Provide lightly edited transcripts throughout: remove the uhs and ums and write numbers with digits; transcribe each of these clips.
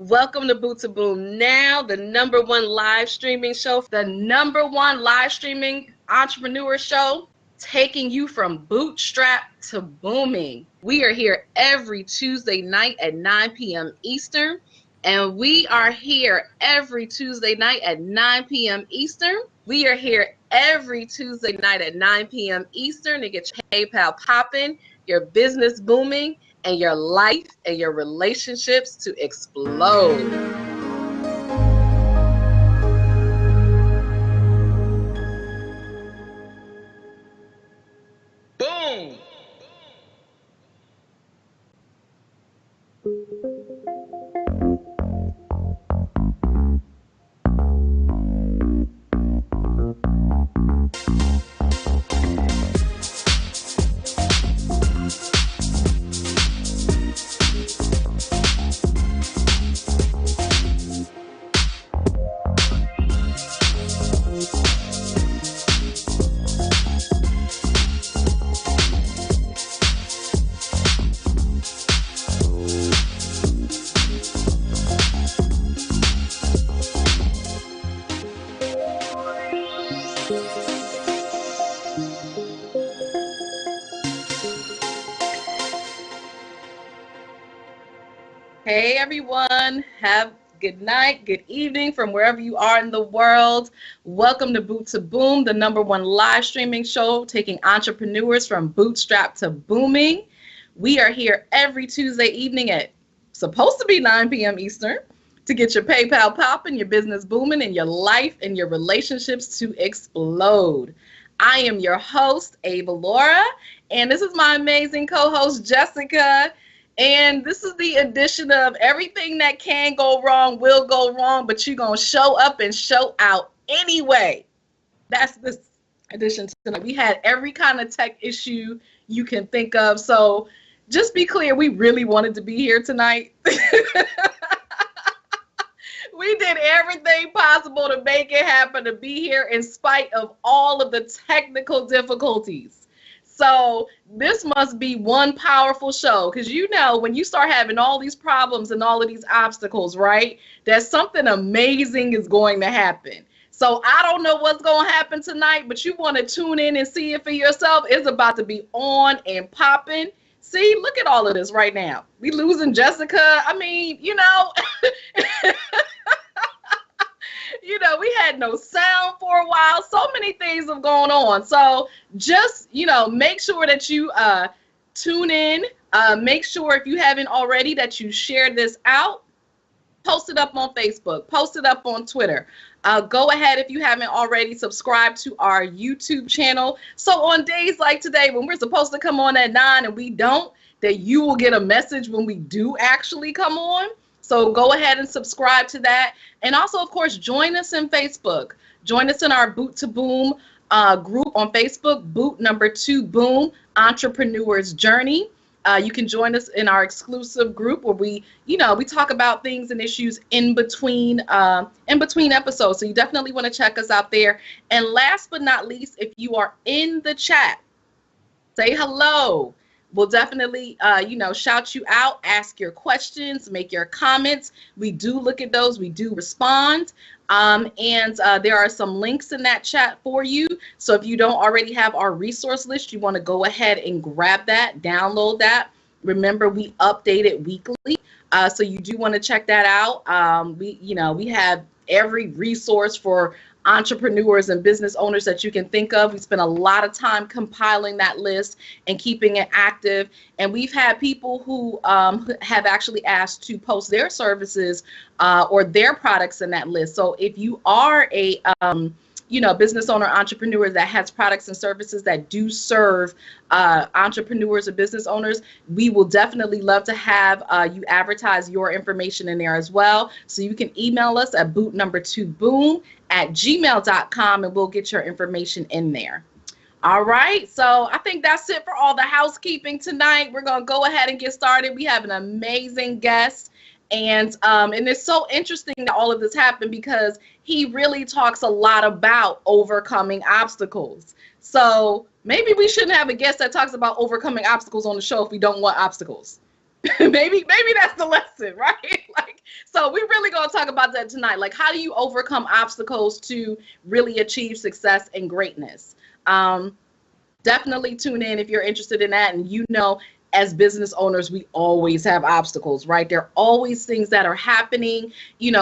Welcome to Boot2boom Now, the #1 live streaming show, the #1 live streaming entrepreneur show, taking you from bootstrap to booming. We are here every Tuesday night at 9 p.m. Eastern, and we are here every Tuesday night at 9 p.m. Eastern. We are here every Tuesday night at 9 p.m. Eastern to get your PayPal popping, your business booming, and your life and your relationships to explode. Boom! Hey everyone, have good night, good evening from wherever you are in the world. Welcome to Boot2boom, the #1 live streaming show taking entrepreneurs from bootstrap to booming. We are here every Tuesday evening at supposed to be 9 p.m. Eastern to get your PayPal popping, your business booming, and your life and your relationships to explode. I am your host, Avalaura, and this is my amazing co-host, Jessica. And this is the edition of everything that can go wrong will go wrong, but you're going to show up and show out anyway. That's this edition tonight. We had every kind of tech issue you can think of. So just be clear, we really wanted to be here tonight. We did everything possible to make it happen, to be here in spite of all of the technical difficulties. So this must be one powerful show, because you know when you start having all these problems and all of these obstacles, right, that something amazing is going to happen. So I don't know what's going to happen tonight, but you want to tune in and see it for yourself. It's about to be on and popping. See, look at all of this right now. We losing Jessica. I mean, you know, you know, we had no sound for a while. So many things have gone on. So just, you know, make sure that you tune in. Make sure if you haven't already that you share this out. Post it up on Facebook. Post it up on Twitter. Go ahead if you haven't already subscribed to our YouTube channel. So on days like today when we're supposed to come on at 9 and we don't, that you will get a message when we do actually come on. So go ahead and subscribe to that. And also, of course, join us in Facebook. Join us in our Boot2boom group on Facebook, Boot2boom Entrepreneur's Journey. You can join us in our exclusive group where we talk about things and issues in between episodes. So you definitely want to check us out there. And last but not least, if you are in the chat, say hello. We'll definitely, shout you out, ask your questions, make your comments. We do look at those. We do respond. And there are some links in that chat for you. So if you don't already have our resource list, you want to go ahead and grab that, download that. Remember, we update it weekly. So you do want to check that out. We have every resource for entrepreneurs and business owners that you can think of. We spent a lot of time compiling that list and keeping it active. And we've had people who have actually asked to post their services or their products in that list. So if you are a business owner, entrepreneur that has products and services that do serve entrepreneurs or business owners, we will definitely love to have you advertise your information in there as well. So you can email us at boot2boom@gmail.com and we'll get your information in there. All right, so I think that's it for all the housekeeping tonight. We're going to go ahead and get started. We have an amazing guest. And it's so interesting that all of this happened because he really talks a lot about overcoming obstacles. So maybe we shouldn't have a guest that talks about overcoming obstacles on the show if we don't want obstacles. maybe that's the lesson, right? Like, so we really gonna talk about that tonight. Like, how do you overcome obstacles to really achieve success and greatness? Definitely tune in if you're interested in that. And as business owners, we always have obstacles, right? There are always things that are happening,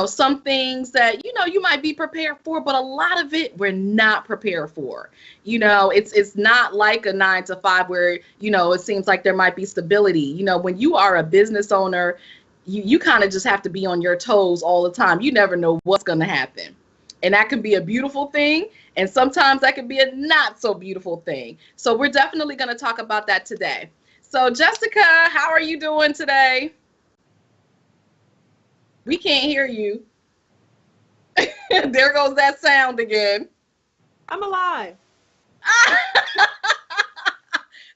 some things that, you might be prepared for, but a lot of it we're not prepared for. It's not like a 9 to 5 where, it seems like there might be stability. When you are a business owner, you kind of just have to be on your toes all the time. You never know what's going to happen. And that can be a beautiful thing. And sometimes that can be a not so beautiful thing. So we're definitely going to talk about that today. So Jessica, how are you doing today? We can't hear you. There goes that sound again. I'm alive.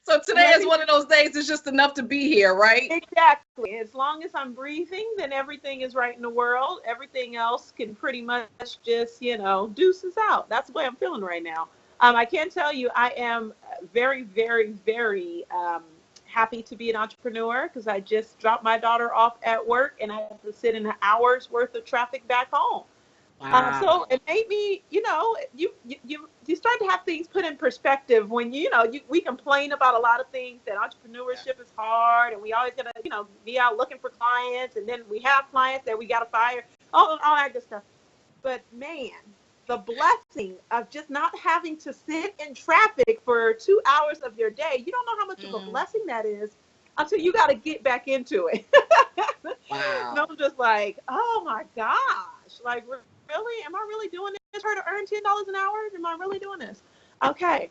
So today is one of those days it's just enough to be here, right? Exactly. As long as I'm breathing, then everything is right in the world. Everything else can pretty much just, deuces out. That's the way I'm feeling right now. I can tell you I am very, very, very happy to be an entrepreneur because I just dropped my daughter off at work and I had to sit in an hour's worth of traffic back home. Wow. So it made me, you start to have things put in perspective when, we complain about a lot of things, that entrepreneurship is hard and we always got to, be out looking for clients, and then we have clients that we got to fire, all that good stuff. But man, the blessing of just not having to sit in traffic for 2 hours of your day, you don't know how much of a blessing that is until you got to get back into it. Wow. And I'm just like, oh my gosh, like, really? Am I really doing this for to earn $10 an hour? Am I really doing this? Okay.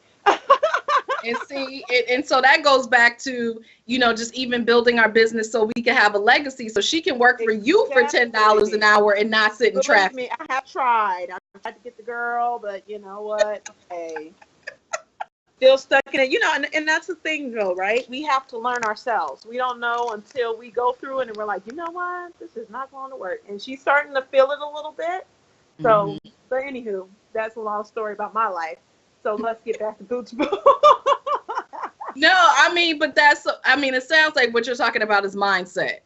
And see, and so that goes back to, just even building our business so we can have a legacy, so she can work for you for $10 an hour and not sit in traffic. Me, I have tried. I tried to get the girl, but you know what? Hey, still stuck in it. And that's the thing, though, right? We have to learn ourselves. We don't know until we go through it and we're like, you know what? This is not going to work. And she's starting to feel it a little bit. So, but anywho, that's a long story about my life. So let's get back to Boot2boom. No, but it sounds like what you're talking about is mindset.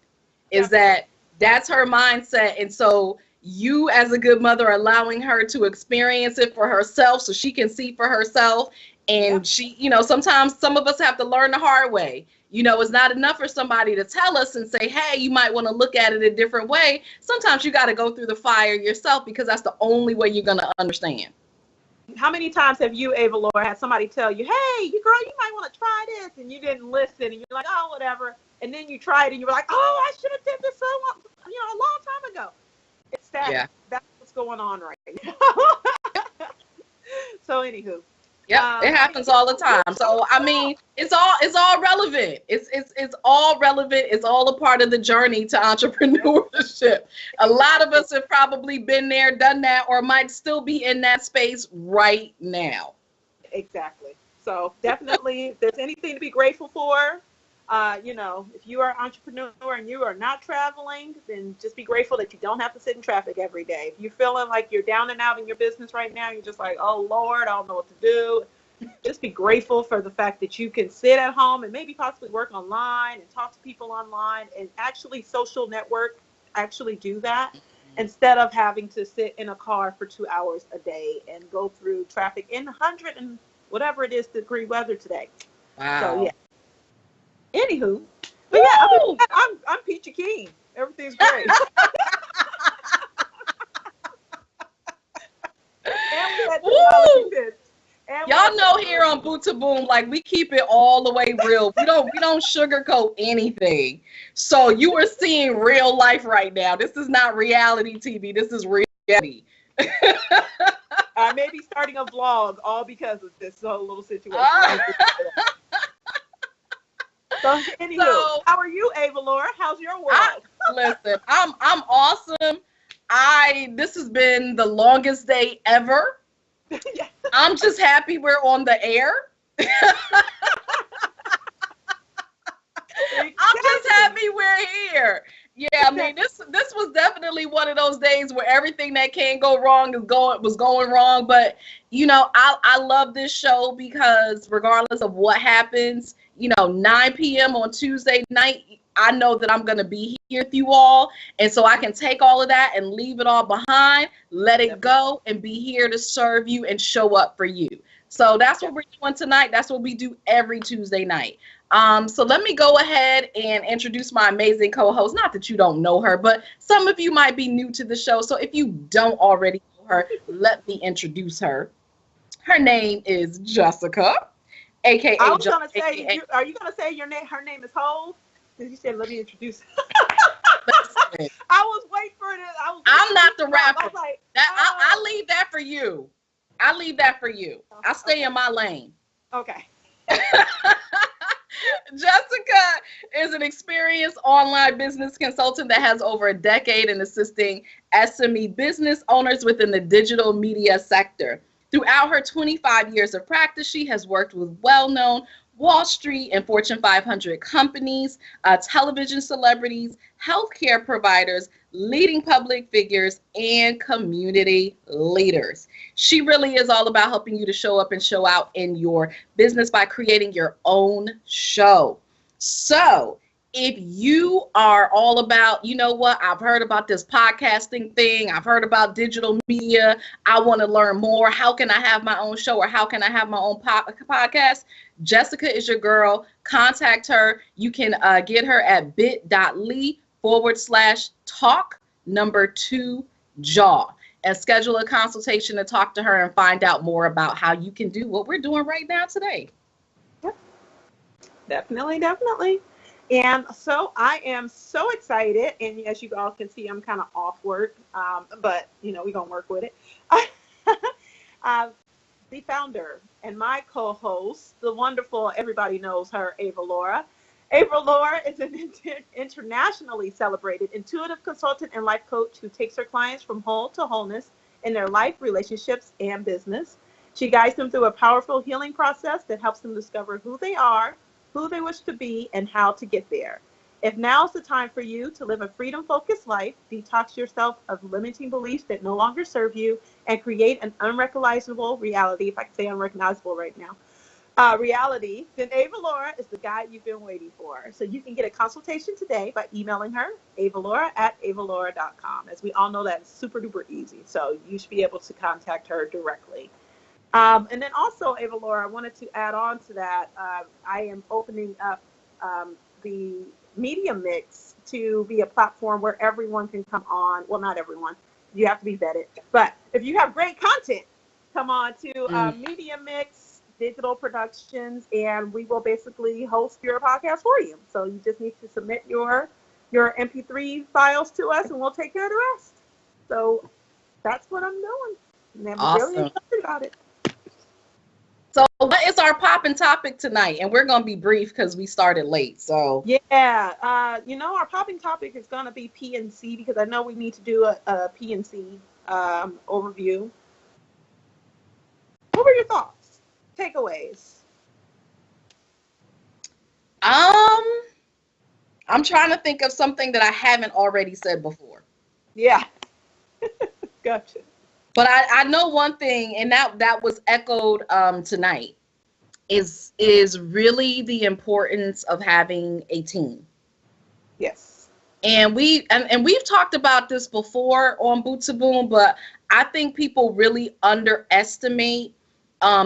That's her mindset. And so you, as a good mother, are allowing her to experience it for herself so she can see for herself. And she, sometimes some of us have to learn the hard way. It's not enough for somebody to tell us and say, hey, you might want to look at it a different way. Sometimes you got to go through the fire yourself, because that's the only way you're going to understand. How many times have you, Avalaura, had somebody tell you, hey, you might want to try this, and you didn't listen, and you're like, oh, whatever. And then you tried it and you were like, oh, I should have did this a long time ago. It's that. Yeah. That's what's going on right now. So anywho. Yeah, it happens all the time. So it's all relevant. It's all relevant. It's all a part of the journey to entrepreneurship. A lot of us have probably been there, done that, or might still be in that space right now. Exactly. So definitely, if there's anything to be grateful for, if you are an entrepreneur and you are not traveling, then just be grateful that you don't have to sit in traffic every day. If you're feeling like you're down and out in your business right now, you're just like, oh Lord, I don't know what to do. Just be grateful for the fact that you can sit at home and maybe possibly work online and talk to people online and actually social network, actually do that instead of having to sit in a car for 2 hours a day and go through traffic in 100 and whatever it is degree weather today. Wow. So yeah. Anywho, but yeah, I'm peachy keen. Everything's great. Y'all know here on Boot2boom, like, we keep it all the way real. We don't sugarcoat anything. So you are seeing real life right now. This is not reality TV. This is reality. I may be starting a vlog all because of this whole little situation. So anywho, how are you, Avalaura? How's your world? Listen, I'm awesome. This has been the longest day ever. Yeah. I'm just happy we're on the air. I'm just happy we're here. Yeah, this was definitely one of those days where everything that can go wrong was going wrong. But I love this show because regardless of what happens, 9 p.m. on Tuesday night, I know that I'm going to be here with you all. And so I can take all of that and leave it all behind, let it go, and be here to serve you and show up for you. So that's what we're doing tonight. That's what we do every Tuesday night. So let me go ahead and introduce my amazing co-host. Not that you don't know her, but some of you might be new to the show. So if you don't already know her, let me introduce her. Her name is Jessica, aka. I was gonna say, are you gonna say your name? Her name is Hove. Because you said, let me introduce her. I was waiting for it. I'm not the rapper. I was like, I leave that for you. I leave that for you. I stay in my lane. Okay. Jessica is an experienced online business consultant that has over a decade in assisting SME business owners within the digital media sector. Throughout her 25 years of practice, she has worked with well-known Wall Street and Fortune 500 companies, television celebrities, healthcare providers, leading public figures, and community leaders. She really is all about helping you to show up and show out in your business by creating your own show. So if you are all about, you know what, I've heard about this podcasting thing, I've heard about digital media, I want to learn more, how can I have my own show or how can I have my own podcast? Jessica is your girl. Contact her. You can get her at bit.ly/talk2jaw and schedule a consultation to talk to her and find out more about how you can do what we're doing right now today. Yep. Definitely. And so I am so excited. And as you all can see, I'm kind of off work, but we're going to work with it. The founder and my co-host, the wonderful, everybody knows her, Avalaura. Avalaura is an internationally celebrated intuitive consultant and life coach who takes her clients from whole to wholeness in their life, relationships, and business. She guides them through a powerful healing process that helps them discover who they are, who they wish to be, and how to get there. If now is the time for you to live a freedom-focused life, detox yourself of limiting beliefs that no longer serve you, and create an unrecognizable reality, if I can say unrecognizable right now, reality, then Avalaura is the guide you've been waiting for. So you can get a consultation today by emailing her, avalaura@avalaura.com. As we all know, that's super duper easy. So you should be able to contact her directly. And then also, Avalaura, I wanted to add on to that. I am opening up the Media Mix to be a platform where everyone can come on. Well, not everyone. You have to be vetted. But if you have great content, come on to Media Mix Digital Productions, and we will basically host your podcast for you. So you just need to submit your MP3 files to us, and we'll take care of the rest. So that's what I'm doing. And I'm really excited about it. So what is our popping topic tonight? And we're going to be brief because we started late. So yeah, our popping topic is going to be PNC, because I know we need to do a PNC overview. What were your thoughts? Takeaways? I'm trying to think of something that I haven't already said before. Yeah. Gotcha. But I know one thing, and that was echoed tonight, is really the importance of having a team. Yes. And we've talked about this before on Boot2boom, but I think people really underestimate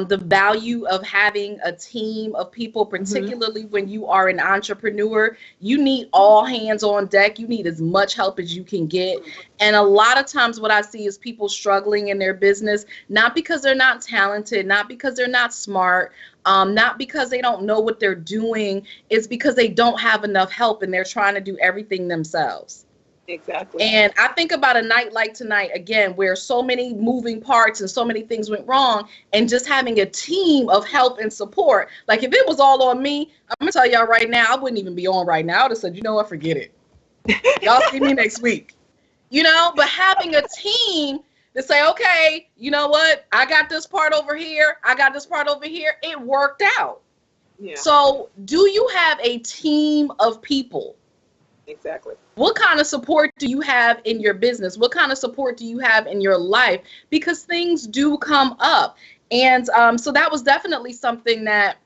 the value of having a team of people, particularly when you are an entrepreneur. You need all hands on deck. You need as much help as you can get. And a lot of times what I see is people struggling in their business, not because they're not talented, not because they're not smart, not because they don't know what they're doing. It's because they don't have enough help and they're trying to do everything themselves. Exactly. And I think about a night like tonight, again, where so many moving parts and so many things went wrong, and just having a team of help and support. Like, if it was all on me, I'm going to tell y'all right now, I wouldn't even be on right now. I would have said, you know what, forget it. Y'all see me next week. But having a team to say, okay, you know what, I got this part over here, I got this part over here, it worked out. Yeah. So do you have a team of people? Exactly. What kind of support do you have in your business? What kind of support do you have in your life? Because things do come up. And so that was definitely something that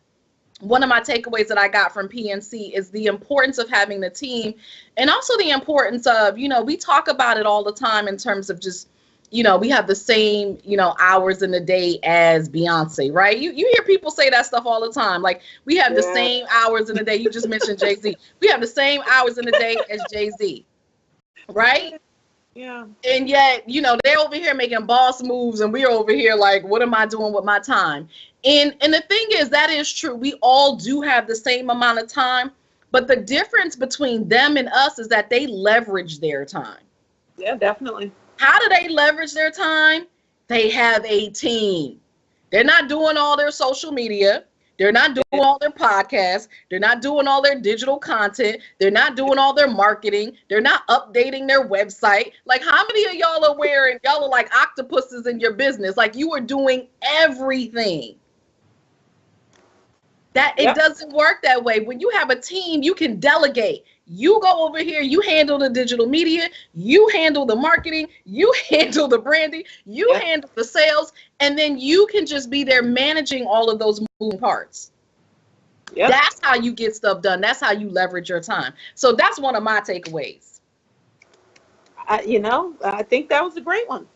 one of my takeaways that I got from PNC is the importance of having the team, and also the importance of, we talk about it all the time in terms of just, we have the same, hours in the day as Beyonce, right? You hear people say that stuff all the time. Like, we have the same hours in the day. You just mentioned Jay-Z. We have the same hours in the day as Jay-Z, right? Yeah. And yet, they're over here making boss moves, and we're over here like, what am I doing with my time? And the thing is, that is true. We all do have the same amount of time, but the difference between them and us is that they leverage their time. Yeah, definitely. How do they leverage their time? They have a team. They're not doing all their social media. They're not doing all their podcasts. They're not doing all their digital content. They're not doing all their marketing. They're not updating their website. Like, how many of y'all are like octopuses in your business? Like, you are doing everything. It doesn't work that way. When you have a team, you can delegate. You go over here, you handle the digital media, you handle the marketing, you handle the branding, you handle the sales, and then you can just be there managing all of those moving parts. That's how you get stuff done. That's how you leverage your time. So that's one of my takeaways. I think that was a great one.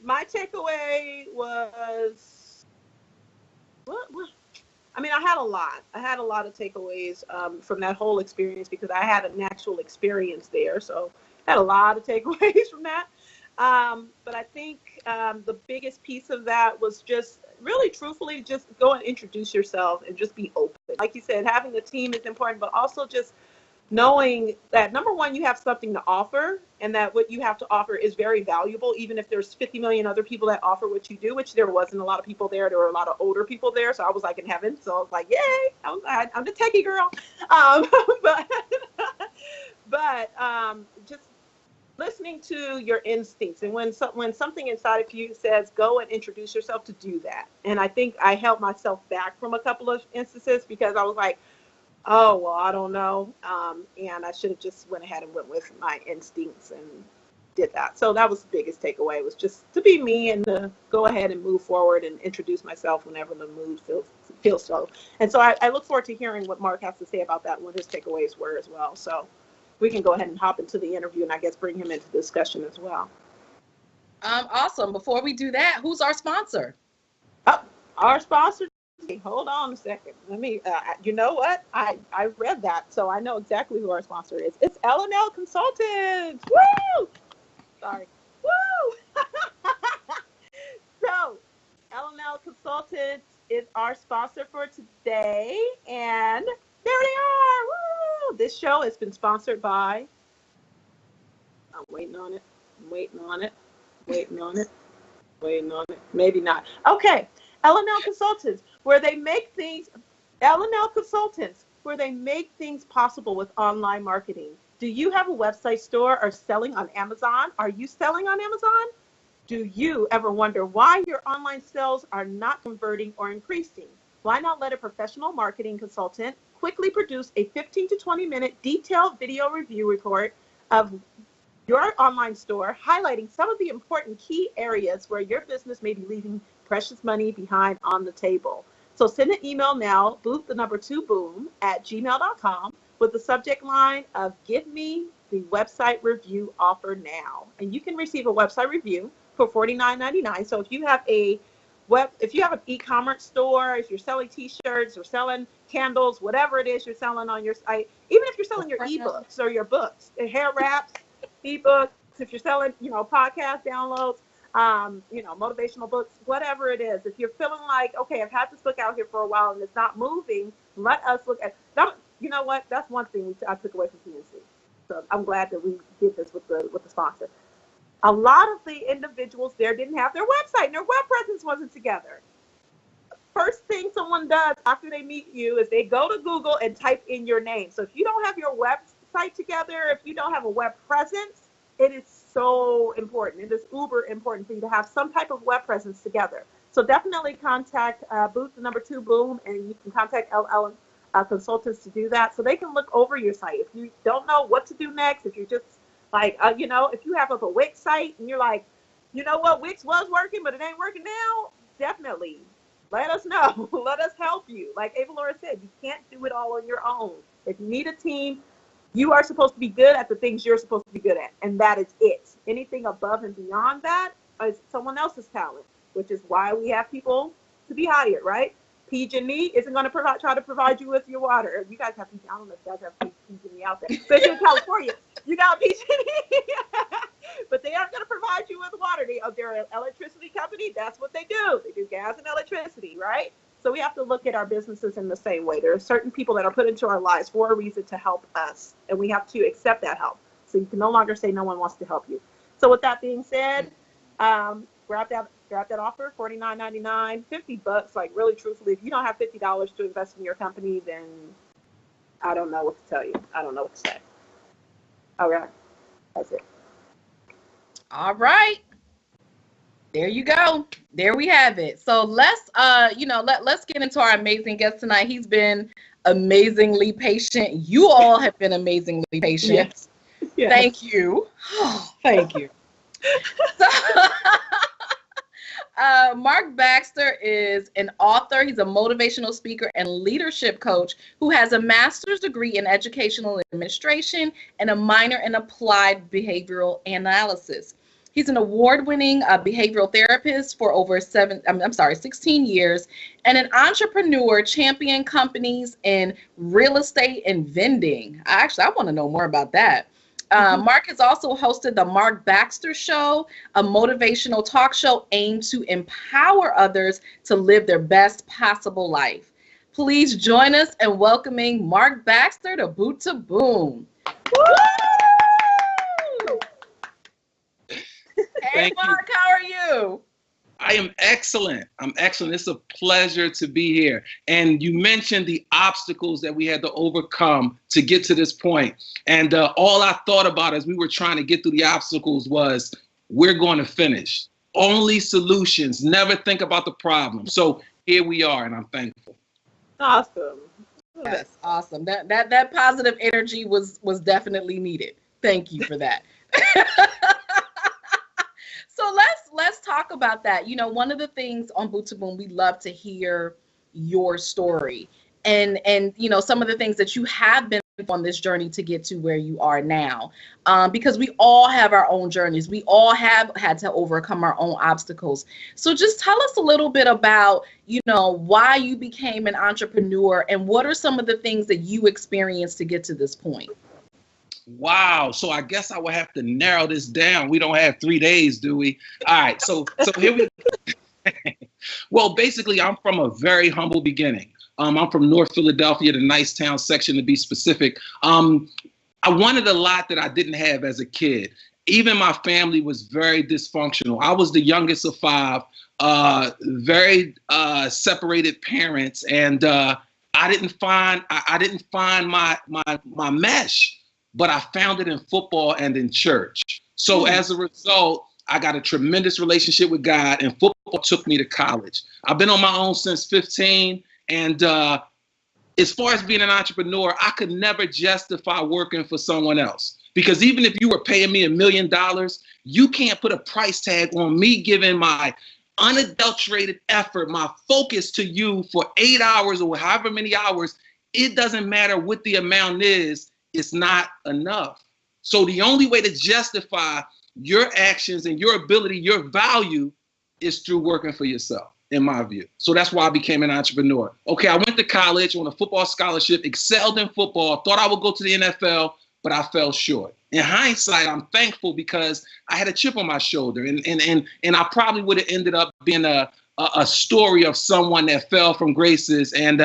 My takeaway was, what? I mean, I had a lot. I had a lot of takeaways from that whole experience because I had an actual experience there. So I had a lot of takeaways from that. But I think the biggest piece of that was just really truthfully just go and introduce yourself and just be open. Like you said, having a team is important, but also just knowing that, number one, you have something to offer and that what you have to offer is very valuable, even if there's 50 million other people that offer what you do, which there wasn't a lot of people there. There were a lot of older people there. So I was like in heaven. So I was like, yay, I'm the techie girl. But just listening to your instincts. And when something inside of you says, go and introduce yourself, to do that. And I think I held myself back from a couple of instances because I was like, oh, well, I don't know. And I should have just went ahead and went with my instincts and did that. So that was the biggest takeaway, was just to be me and to go ahead and move forward and introduce myself whenever the mood feels so. And so I look forward to hearing what Marc has to say about that and what his takeaways were as well. So we can go ahead and hop into the interview and I guess bring him into the discussion as well. Awesome. Before we do that, who's our sponsor? Our sponsor. Hold on a second. Let me, you know what? I read that, so I know exactly who our sponsor is. It's L&L Consultants. Woo! Sorry. Woo! So, L&L Consultants is our sponsor for today, and there they are. Woo! This show has been sponsored by, I'm waiting on it. Maybe not. Okay. L&L Consultants, where they make things possible with online marketing. Do you have a website store or selling on Amazon? Are you selling on Amazon? Do you ever wonder why your online sales are not converting or increasing? Why not let a professional marketing consultant quickly produce a 15 to 20 minute detailed video review report of your online store, highlighting some of the important key areas where your business may be leaving precious money behind on the table? So send an email now, boot2boom at gmail.com, with the subject line of "Give me the website review offer now." And you can receive a website review for $49.99. So if you have an e-commerce store, if you're selling t-shirts or selling candles, whatever it is you're selling on your site, even if you're selling your ebooks or your books, hair wraps, ebooks, if you're selling, podcast downloads, motivational books, whatever it is. If you're feeling like, okay, I've had this book out here for a while and it's not moving, let us look at that. You know what? That's one thing I took away from PNC. So I'm glad that we did this with the sponsor. A lot of the individuals there didn't have their website and their web presence wasn't together. First thing someone does after they meet you is they go to Google and type in your name. So if you don't have your website together, if you don't have a web presence, it is so important. It is uber important for you to have some type of web presence together. So definitely contact Boot2boom, and you can contact L&L Consultants to do that, so they can look over your site. If you don't know what to do next, if you're just like, if you have a Wix site and you're like, you know what, Wix was working, but it ain't working now, definitely. Let us know. Let us help you. Like Avalaura said, you can't do it all on your own. If you need a team, you are supposed to be good at the things you're supposed to be good at, and that is it. Anything above and beyond that is someone else's talent, which is why we have people to be hired, right? PG&E isn't going to try to provide you with your water. You guys have PG&E. I don't know if you guys have PG&E out there. Especially in California, you got PG&E. But they aren't going to provide you with water. They're an electricity company. That's what they do. They do gas and electricity, right? So we have to look at our businesses in the same way. There are certain people that are put into our lives for a reason to help us, and we have to accept that help. So you can no longer say no one wants to help you. So with that being said, grab that offer, $49.99, $50. Like really, truthfully, if you don't have $50 to invest in your company, then I don't know what to tell you. I don't know what to say. Okay, that's it. All right. There you go. There we have it. So let's let's get into our amazing guest tonight. He's been amazingly patient. You all have been amazingly patient. Yes. Yes. Thank you. Thank you. So, Marc Baxter is an author. He's a motivational speaker and leadership coach who has a master's degree in educational administration and a minor in applied behavioral analysis. He's an award-winning behavioral therapist for over 16 years, and an entrepreneur, champion companies in real estate and vending. I want to know more about that. Marc has also hosted the Marc Baxter Show, a motivational talk show aimed to empower others to live their best possible life. Please join us in welcoming Marc Baxter to Boot2boom. Woo! Hey, Marc, how are you? I am excellent. I'm excellent. It's a pleasure to be here. And you mentioned the obstacles that we had to overcome to get to this point. And all I thought about as we were trying to get through the obstacles was, we're going to finish. Only solutions. Never think about the problem. So here we are, and I'm thankful. Awesome. That's awesome. That positive energy was definitely needed. Thank you for that. So let's talk about that. You know, one of the things on Boot2boom, we love to hear your story and you know, some of the things that you have been on this journey to get to where you are now, because we all have our own journeys. We all have had to overcome our own obstacles. So just tell us a little bit about, you know, why you became an entrepreneur and what are some of the things that you experienced to get to this point? Wow. So I guess I will have to narrow this down. We don't have 3 days, do we? All right. So here we go. Well, basically, I'm from a very humble beginning. I'm from North Philadelphia, the Nicetown section to be specific. I wanted a lot that I didn't have as a kid. Even my family was very dysfunctional. I was the youngest of 5, very separated parents, and I didn't find my mesh. But I found it in football and in church. So as a result, I got a tremendous relationship with God, and football took me to college. I've been on my own since 15. And as far as being an entrepreneur, I could never justify working for someone else. Because even if you were paying me $1 million, you can't put a price tag on me giving my unadulterated effort, my focus to you for 8 hours or however many hours. It doesn't matter what the amount is. It's not enough. So the only way to justify your actions and your ability, your value, is through working for yourself, in my view. So that's why I became an entrepreneur. Okay, I went to college on a football scholarship, excelled in football, thought I would go to the NFL, but I fell short. In hindsight, I'm thankful because I had a chip on my shoulder, and I probably would have ended up being a story of someone that fell from graces and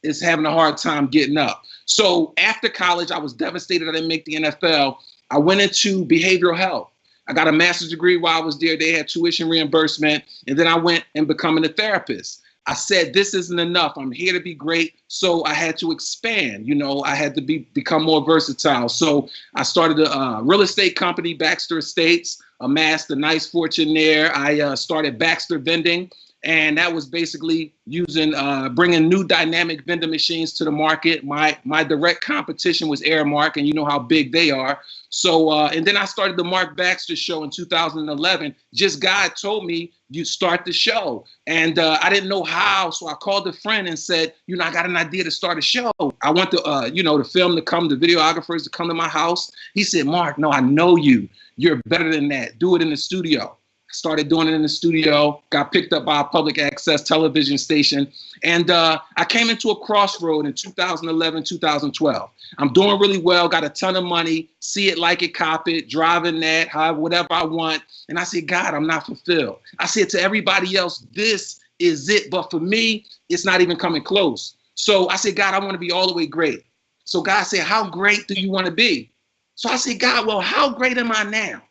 is having a hard time getting up. So after college, I was devastated I didn't make the NFL. I went into behavioral health. I got a master's degree while I was there. They had tuition reimbursement. And then I went and becoming a therapist. I said, this isn't enough. I'm here to be great. So I had to expand. You know, I had to become more versatile. So I started a real estate company, Baxter Estates, amassed a nice fortune there. I started Baxter Vending. And that was basically using, bringing new dynamic vending machines to the market. My direct competition was Airmark, and you know how big they are. So, and then I started the Marc Baxter Show in 2011. Just God told me, you start the show. And I didn't know how, so I called a friend and said, you know, I got an idea to start a show. I want the, you know, the film to come, the videographers to come to my house. He said, Mark, no, I know you. You're better than that. Do it in the studio. I started doing it in the studio, got picked up by a public access television station. And I came into a crossroad in 2011, 2012. I'm doing really well, got a ton of money, see it, like it, cop it, driving that, however, whatever I want. And I said, God, I'm not fulfilled. I said to everybody else, this is it. But for me, it's not even coming close. So I said, God, I want to be all the way great. So God said, how great do you want to be? So I said, God, well, how great am I now?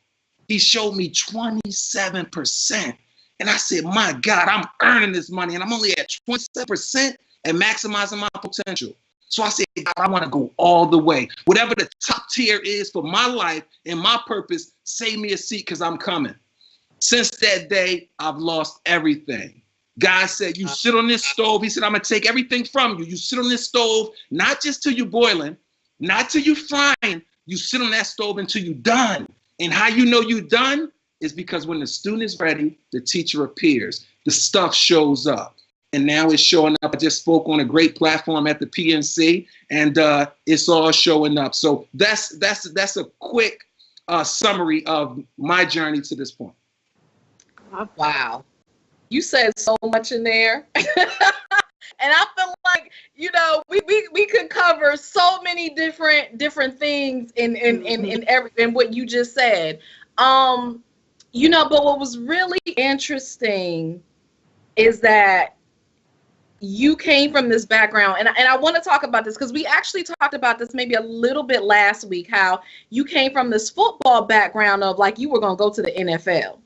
He showed me 27%. And I said, my God, I'm earning this money and I'm only at 27% and maximizing my potential. So I said, God, I want to go all the way. Whatever the top tier is for my life and my purpose, save me a seat because I'm coming. Since that day, I've lost everything. God said, you sit on this stove. He said, I'm going to take everything from you. You sit on this stove, not just till you're boiling, not till you're frying. You sit on that stove until you're done. And how you know you're done is because when the student is ready, the teacher appears. The stuff shows up. And now it's showing up. I just spoke on a great platform at the PNC, and it's all showing up. So that's a quick summary of my journey to this point. Wow. You said so much in there. And I feel like, you know, we could cover so many different things in what you just said. You know, but what was really interesting is that you came from this background, and I want to talk about this because we actually talked about this maybe a little bit last week, how you came from this football background of like you were going to go to the NFL.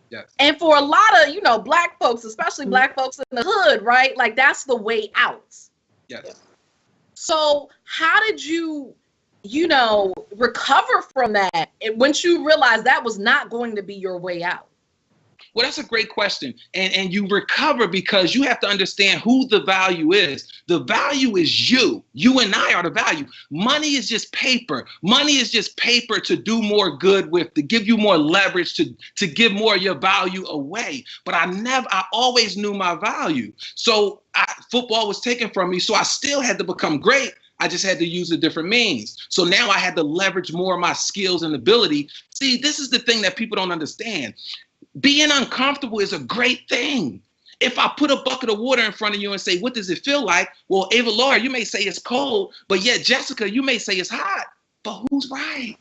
Yes. And for a lot of, you know, black folks, especially black folks in the hood, right? Like that's the way out. Yes. So how did you, you know, recover from that once you realized that was not going to be your way out? Well, that's a great question. And you recover because you have to understand who the value is. The value is you. You and I are the value. Money is just paper. Money is just paper to do more good with, to give you more leverage, to give more of your value away. But I always knew my value. So football was taken from me. So I still had to become great. I just had to use a different means. So now I had to leverage more of my skills and ability. See, this is the thing that people don't understand. Being uncomfortable is a great thing. If I put a bucket of water in front of you and say, what does it feel like? Well, Avalaura, you may say it's cold, but yet Jessica, you may say it's hot. But who's right?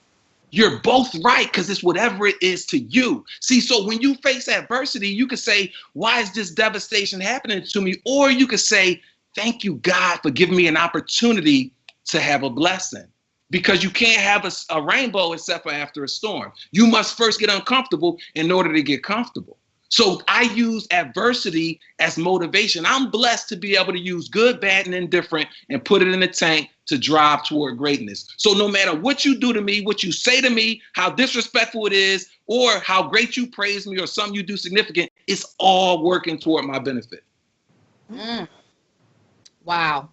You're both right because it's whatever it is to you. See, so when you face adversity, you could say, why is this devastation happening to me? Or you could say, thank you, God, for giving me an opportunity to have a blessing. Because you can't have a rainbow except for after a storm. You must first get uncomfortable in order to get comfortable. So I use adversity as motivation. I'm blessed to be able to use good, bad, and indifferent and put it in the tank to drive toward greatness. So no matter what you do to me, what you say to me, how disrespectful it is, or how great you praise me or something you do significant, it's all working toward my benefit. Wow.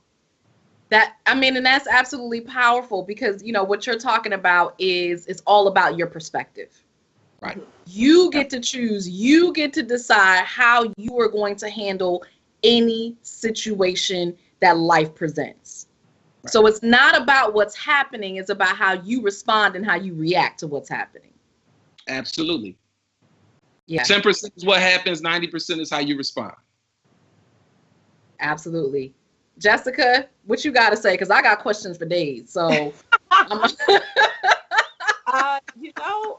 And that's absolutely powerful because, you know, what you're talking about is it's all about your perspective. Right. You get to choose, you get to decide how you are going to handle any situation that life presents. Right. So it's not about what's happening, it's about how you respond and how you react to what's happening. Absolutely. Yeah. 10% is what happens, 90% is how you respond. Absolutely. Jessica, what you got to say? Because I got questions for days. So, you know,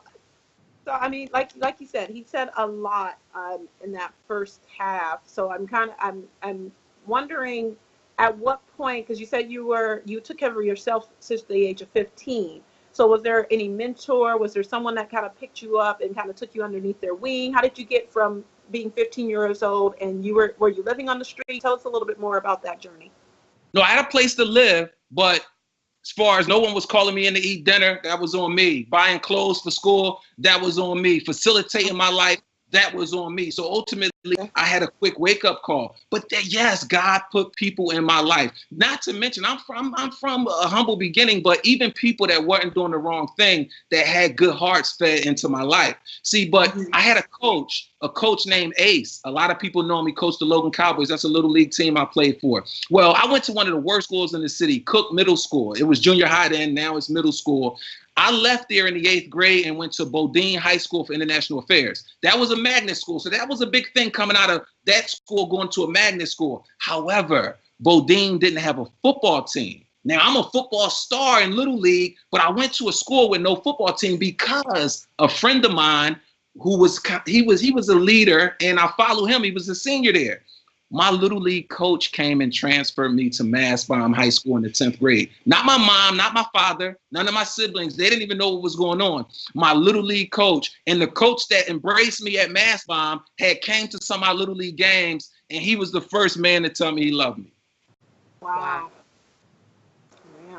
so I mean, like you said, he said a lot in that first half. So I'm wondering at what point, because you said you took care of yourself since the age of 15. So was there any mentor? Was there someone that kind of picked you up and kind of took you underneath their wing? How did you get from being 15 years old and were you living on the street? Tell us a little bit more about that journey. No, I had a place to live, but as far as no one was calling me in to eat dinner, that was on me. Buying clothes for school, that was on me. Facilitating my life, that was on me. So ultimately, I had a quick wake-up call. But yes, God put people in my life. Not to mention, I'm from a humble beginning, but even people that weren't doing the wrong thing, that had good hearts fed into my life. See, but I had a coach named Ace. A lot of people know me, coach the Logan Cowboys. That's a little league team I played for. Well, I went to one of the worst schools in the city, Cook Middle School. It was junior high then, now it's middle school. I left there in the 8th grade and went to Bodine High School for International Affairs. That was a magnet school, so that was a big thing coming out of that school, going to a magnet school. However, Bodine didn't have a football team. Now, I'm a football star in Little League, but I went to a school with no football team because a friend of mine who was a leader, and I follow him. He was a senior there. My Little League coach came and transferred me to Mastbaum High School in the 10th grade. Not my mom, not my father, none of my siblings. They didn't even know what was going on. My Little League coach, and the coach that embraced me at Mastbaum had came to some of my Little League games, and he was the first man to tell me he loved me. Wow.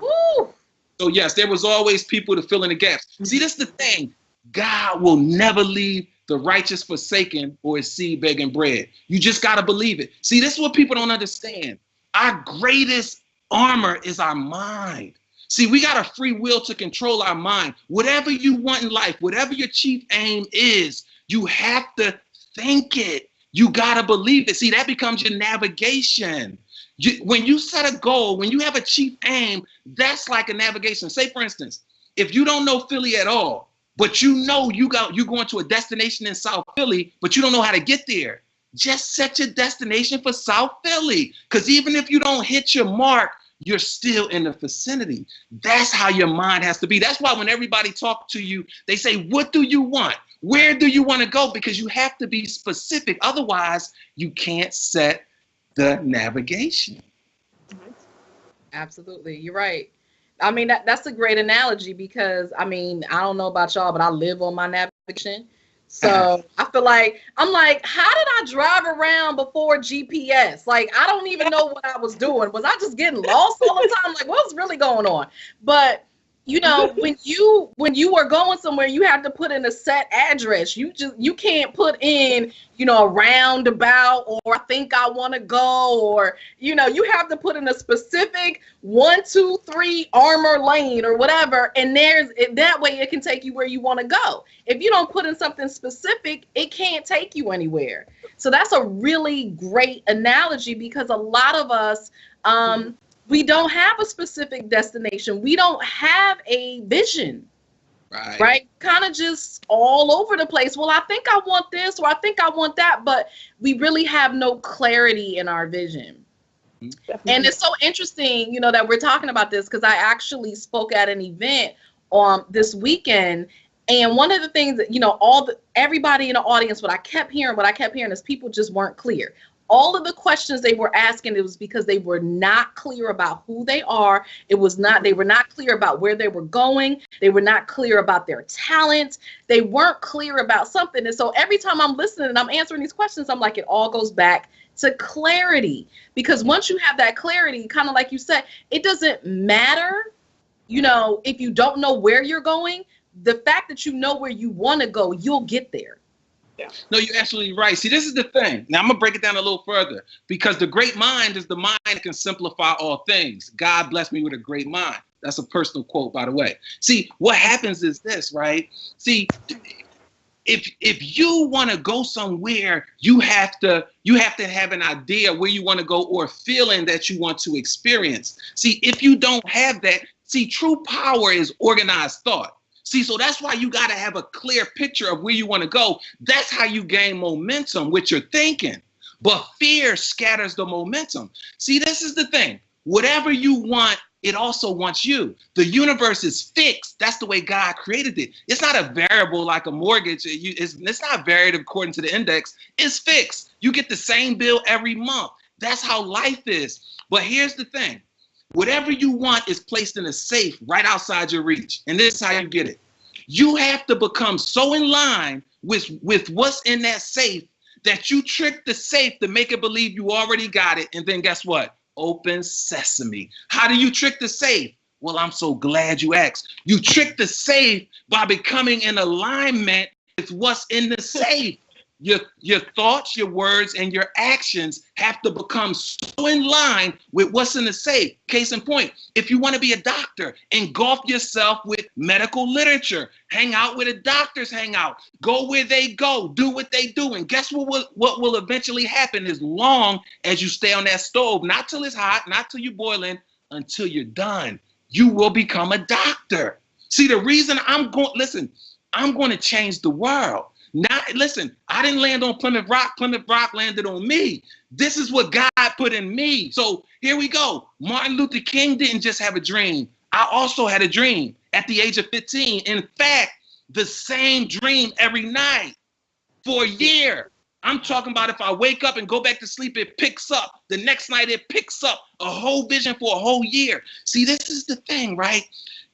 Woo! So yes, there was always people to fill in the gaps. See, this is the thing. God will never leave the righteous forsaken or his seed begging bread. You just got to believe it. See, this is what people don't understand. Our greatest armor is our mind. See, we got a free will to control our mind. Whatever you want in life, whatever your chief aim is, you have to think it. You got to believe it. See, that becomes your navigation. When you set a goal, when you have a chief aim, that's like a navigation. Say, for instance, if you don't know Philly at all, but you know you're going to a destination in South Philly, but you don't know how to get there, just set your destination for South Philly. Because even if you don't hit your mark, you're still in the vicinity. That's how your mind has to be. That's why when everybody talks to you, they say, what do you want? Where do you want to go? Because you have to be specific. Otherwise, you can't set the navigation. Absolutely. You're right. I mean, that's a great analogy because, I mean, I don't know about y'all, but I live on my navigation. So I feel like, I'm like, how did I drive around before GPS? Like, I don't even know what I was doing. Was I just getting lost all the time? Like, what's really going on? But, you know, when you are going somewhere, you have to put in a set address. You can't put in, you know, a roundabout, or I think I want to go, or, you know, you have to put in a specific 1, 2, 3 armor lane or whatever. And that way it can take you where you want to go. If you don't put in something specific, it can't take you anywhere. So that's a really great analogy because a lot of us, we don't have a specific destination. We don't have a vision, right? Kind of just all over the place. Well, I think I want this, or I think I want that, but we really have no clarity in our vision. Definitely. And it's so interesting, you know, that we're talking about this because I actually spoke at an event this weekend. And one of the things that, you know, everybody in the audience, what I kept hearing is people just weren't clear. All of the questions they were asking, it was because they were not clear about who they are. They were not clear about where they were going. They were not clear about their talents. They weren't clear about something. And so every time I'm listening and I'm answering these questions, I'm like, it all goes back to clarity. Because once you have that clarity, kind of like you said, it doesn't matter, you know, if you don't know where you're going, the fact that you know where you want to go, you'll get there. Yeah. No, you're absolutely right. See, this is the thing. Now, I'm going to break it down a little further because the great mind is the mind that can simplify all things. God bless me with a great mind. That's a personal quote, by the way. See, what happens is this, right? See, if you want to go somewhere, you have to have an idea where you want to go or a feeling that you want to experience. See, if you don't have that, see, true power is organized thought. See, so that's why you got to have a clear picture of where you want to go. That's how you gain momentum with your thinking. But fear scatters the momentum. See, this is the thing. Whatever you want, it also wants you. The universe is fixed. That's the way God created it. It's not a variable like a mortgage. It's not varied according to the index. It's fixed. You get the same bill every month. That's how life is. But here's the thing. Whatever you want is placed in a safe right outside your reach. And this is how you get it. You have to become so in line with what's in that safe that you trick the safe to make it believe you already got it. And then guess what? Open sesame. How do you trick the safe? Well, I'm so glad you asked. You trick the safe by becoming in alignment with what's in the safe. Your thoughts, your words, and your actions have to become so in line with what's in the safe. Case in point, if you want to be a doctor, engulf yourself with medical literature. Hang out where the doctors hang out. Go where they go. Do what they do. And guess what will eventually happen as long as you stay on that stove, not till it's hot, not till you're boiling, until you're done. You will become a doctor. See, the reason I'm going to change the world. Now, listen, I didn't land on Plymouth Rock. Plymouth Rock landed on me. This is what God put in me. So here we go. Martin Luther King didn't just have a dream. I also had a dream at the age of 15. In fact, the same dream every night for a year. I'm talking about if I wake up and go back to sleep, it picks up. The next night, it picks up a whole vision for a whole year. See, this is the thing, right?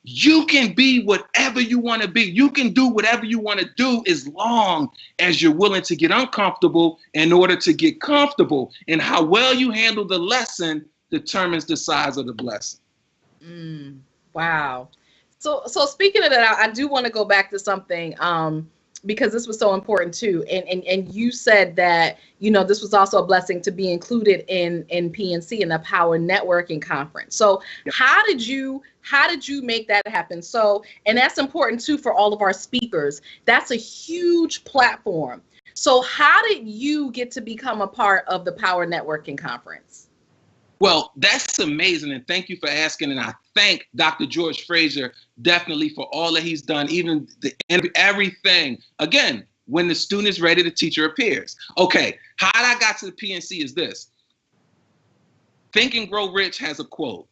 You can be whatever you want to be. You can do whatever you want to do as long as you're willing to get uncomfortable in order to get comfortable. And how well you handle the lesson determines the size of the blessing. Wow. So speaking of that, I do want to go back to something because this was so important too. And you said that, you know, this was also a blessing to be included in PNC, in the Power Networking Conference. So how did you make that happen? So, and that's important too for all of our speakers. That's a huge platform. So how did you get to become a part of the Power Networking Conference? Well, that's amazing, and thank you for asking. And I thank Dr. George Fraser definitely for all that he's done, even everything. Again, when the student is ready, the teacher appears. Okay, how I got to the PNC is this. Think and Grow Rich has a quote.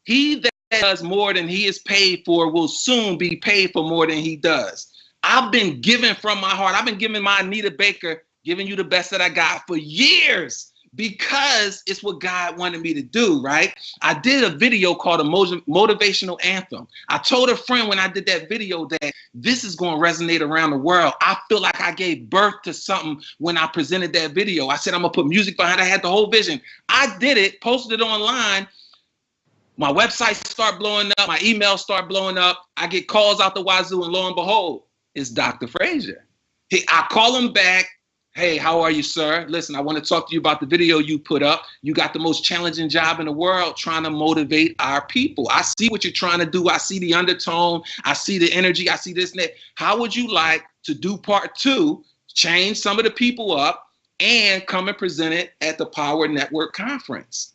He that does more than he is paid for will soon be paid for more than he does. I've been giving from my heart. I've been giving my Anita Baker, giving you the best that I got for years, because it's what God wanted me to do, right? I did a video called a motivational anthem. I told a friend when I did that video that this is going to resonate around the world. I feel like I gave birth to something when I presented that video. I said, I'm going to put music behind it. I had the whole vision. I did it, posted it online. My website start blowing up. My emails start blowing up. I get calls out the wazoo, and lo and behold, it's Dr. Fraser. I call him back. Hey, how are you, sir? Listen, I want to talk to you about the video you put up. You got the most challenging job in the world trying to motivate our people. I see what you're trying to do. I see the undertone. I see the energy. I see this and that. How would you like to do part 2, change some of the people up, and come and present it at the Power Network Conference?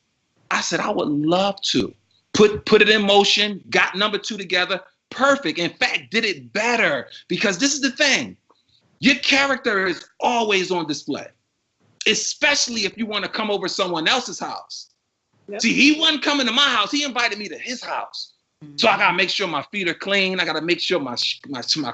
I said, I would love to. Put it in motion, got number 2 together. Perfect. In fact, did it better, because this is the thing. Your character is always on display, especially if you want to come over someone else's house. Yep. See, he wasn't coming to my house. He invited me to his house. So I got to make sure my feet are clean. I got to make sure my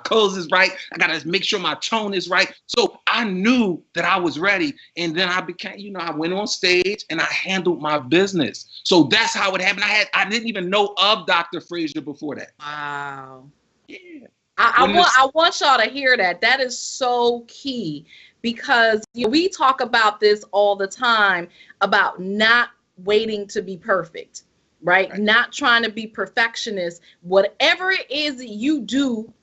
clothes is right. I got to make sure my tone is right. So I knew that I was ready. And then I became, I went on stage and I handled my business. So that's how it happened. I didn't even know of Dr. Fraser before that. Wow. Yeah. I want y'all to hear that. That is so key, because we talk about this all the time about not waiting to be perfect, right? Not trying to be perfectionist. Whatever it is that you do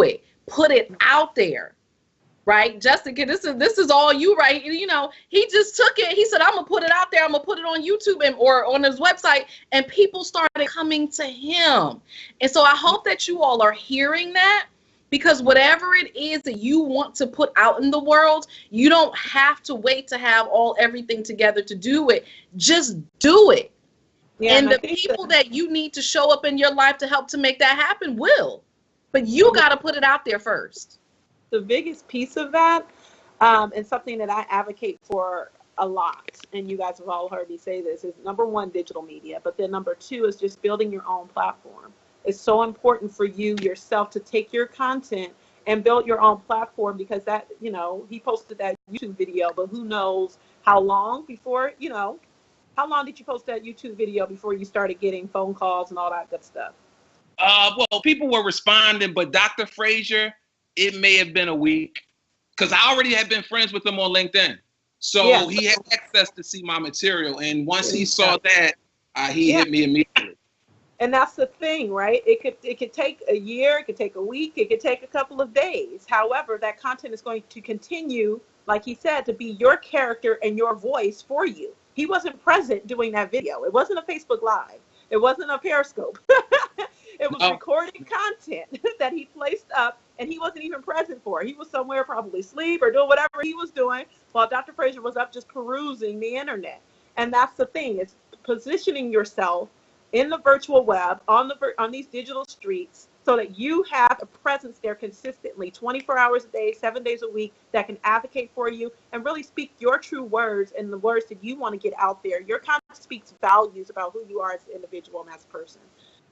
it. Put it out there, right? Jessica, this is all you, right? He just took it. He said, I'm going to put it out there. I'm going to put it on YouTube or on his website. And people started coming to him. And so I hope that you all are hearing that, because whatever it is that you want to put out in the world, you don't have to wait to have everything together to do it. Just do it. Yeah, and the people that you need to show up in your life to help to make that happen will. But you got to put it out there first. The biggest piece of that, and something that I advocate for a lot, and you guys have all heard me say this, is number 1, digital media. But then number 2 is just building your own platform. It's so important for you yourself to take your content and build your own platform, because that, he posted that YouTube video, but who knows how long before, how long did you post that YouTube video before you started getting phone calls and all that good stuff? Well, people were responding, but Dr. Fraser, it may have been a week, because I already had been friends with him on LinkedIn. So he had access to see my material. And once he saw that, he hit me immediately. And that's the thing, right? It could take a year, it could take a week, it could take a couple of days. However, that content is going to continue, like he said, to be your character and your voice for you. He wasn't present doing that video. It wasn't a Facebook Live. It wasn't a Periscope. It was recorded content that he placed up, and he wasn't even present for. He was somewhere probably asleep or doing whatever he was doing while Dr. Fraser was up just perusing the internet. And that's the thing. It's positioning yourself in the virtual web, on these digital streets, so that you have a presence there consistently, 24 hours a day, 7 days a week, that can advocate for you and really speak your true words and the words that you want to get out there. Your content speaks values about who you are as an individual and as a person.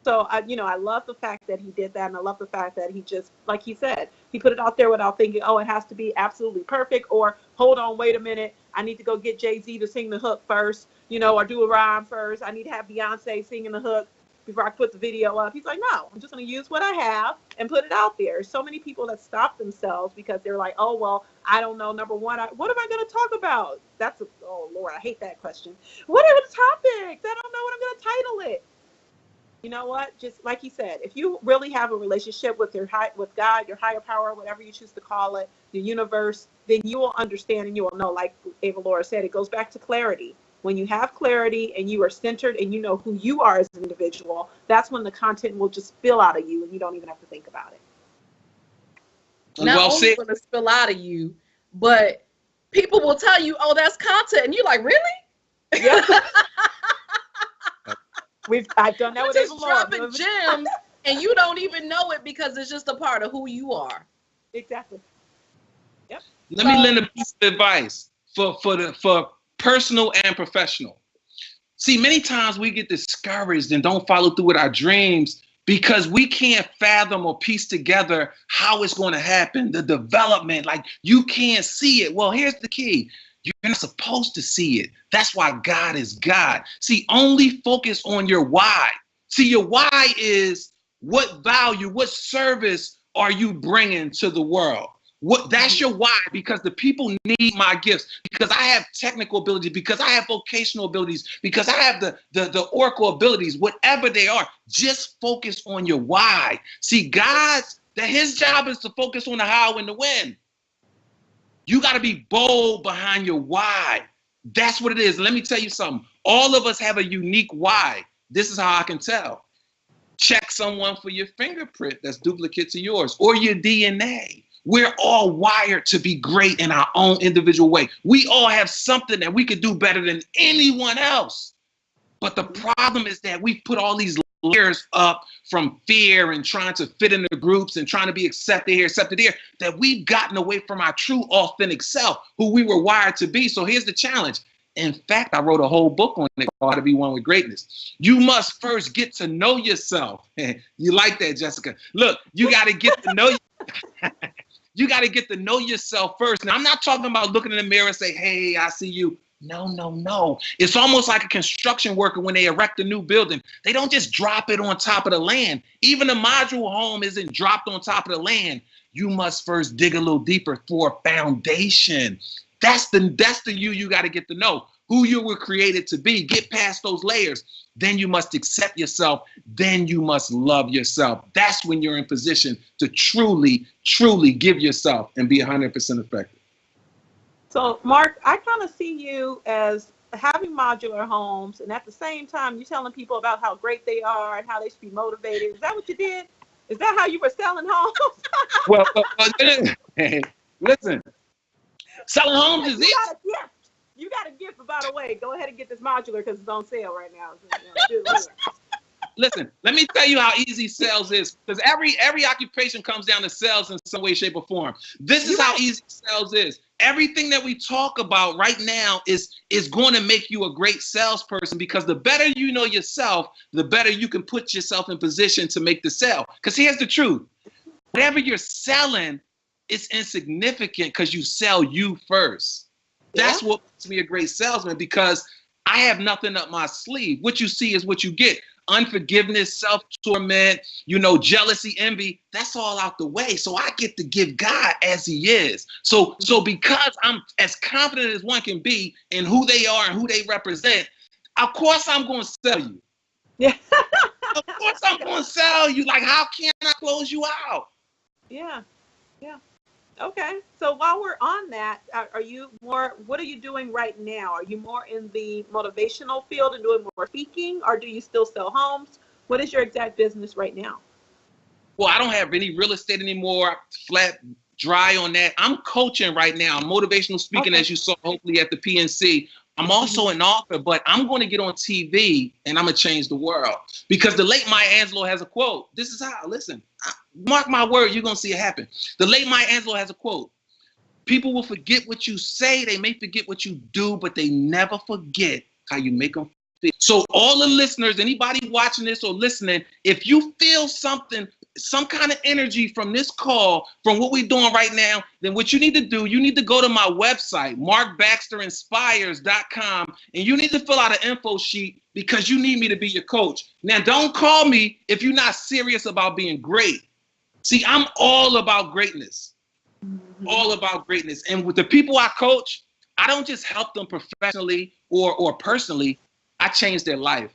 So, I love the fact that he did that, and I love the fact that he just, like he said, he put it out there without thinking, oh, it has to be absolutely perfect, or hold on, wait a minute, I need to go get Jay-Z to sing the hook first, or do a rhyme first. I need to have Beyonce singing the hook before I put the video up. He's like, no, I'm just going to use what I have and put it out there. So many people that stop themselves because they're like, oh, well, I don't know. Number one, what am I going to talk about? Oh, Lord, I hate that question. What are the topics? I don't know what I'm going to title it. You know what? Just like he said, if you really have a relationship with with God, your higher power, whatever you choose to call it, the universe, then you will understand and you will know, like Avalaura said, it goes back to clarity. When you have clarity and you are centered and you know who you are as an individual, that's when the content will just spill out of you and you don't even have to think about it. Not only will it spill out of you, but people will tell you, oh, that's content. And you're like, really? Yeah. I've done that with just dropping gems and you don't even know it because it's just a part of who you are. Exactly. Yep. Let me lend a piece of advice for personal and professional. See, many times we get discouraged and don't follow through with our dreams because we can't fathom or piece together how it's going to happen, the development, like you can't see it. Well, here's the key. You're not supposed to see it. That's why God is God. See, only focus on your why. See, your why is what value, what service are you bringing to the world? That's your why, because the people need my gifts, because I have technical abilities, because I have vocational abilities, because I have the oracle abilities, whatever they are. Just focus on your why. See, his job is to focus on the how and the when. You got to be bold behind your why. That's what it is. Let me tell you something. All of us have a unique why. This is how I can tell. Check someone for your fingerprint that's duplicate to yours, or your DNA. We're all wired to be great in our own individual way. We all have something that we could do better than anyone else. But the problem is that we put all these layers up from fear and trying to fit into groups and trying to be accepted here, accepted there, that we've gotten away from our true authentic self, who we were wired to be. So here's the challenge. In fact, I wrote a whole book on it called How to Be One with Greatness. You must first get to know yourself. You like that, Jessica? Look, you got to get to know you got to get to know yourself first. Now, I'm not talking about looking in the mirror and say, hey, I see you. No. It's almost like a construction worker when they erect a new building. They don't just drop it on top of the land. Even a modular home isn't dropped on top of the land. You must first dig a little deeper for a foundation. That's the you got to get to know. Who you were created to be. Get past those layers. Then you must accept yourself. Then you must love yourself. That's when you're in position to truly, truly give yourself and be 100% effective. So, Mark, I kind of see you as having modular homes, and at the same time, you're telling people about how great they are and how they should be motivated. Is that what you did? Is that how you were selling homes? Well, listen, selling homes is easy. You got a gift, by the way. Go ahead and get this modular because it's on sale right now. Listen, let me tell you how easy sales is, because every occupation comes down to sales in some way, shape, or form. This is how easy sales is. Everything that we talk about right now is going to make you a great salesperson, because the better you know yourself, the better you can put yourself in position to make the sale. Because here's the truth. Whatever you're selling is insignificant because you sell you first. That's what makes me a great salesman, because I have nothing up my sleeve. What you see is what you get. Unforgiveness, self-torment, jealousy, envy, that's all out the way. So I get to give God as he is. So because I'm as confident as one can be in who they are and who they represent, of course I'm going to sell you. Yeah. Of course I'm going to sell you. Like, how can I close you out? Yeah. Yeah. Okay. So while we're on that, are you more, what are you doing right now? Are you more in the motivational field and doing more speaking, or do you still sell homes? What is your exact business right now? Well, I don't have any real estate anymore. Flat, dry on that. I'm coaching right now. I'm motivational speaking, as you saw, hopefully at the PNC. I'm also an author, but I'm going to get on TV and I'm going to change the world. Because the late Maya Angelou has a quote. This is how, listen, mark my word, you're going to see it happen. The late Maya Angelou has a quote. People will forget what you say. They may forget what you do, but they never forget how you make them feel. So all the listeners, anybody watching this or listening, if you feel something, some kind of energy from this call, from what we're doing right now, then what you need to do, you need to go to my website, marcbaxterinspires.com, and you need to fill out an info sheet because you need me to be your coach. Now, don't call me if you're not serious about being great. See, I'm all about greatness, all about greatness. And with the people I coach, I don't just help them professionally or personally, I change their life.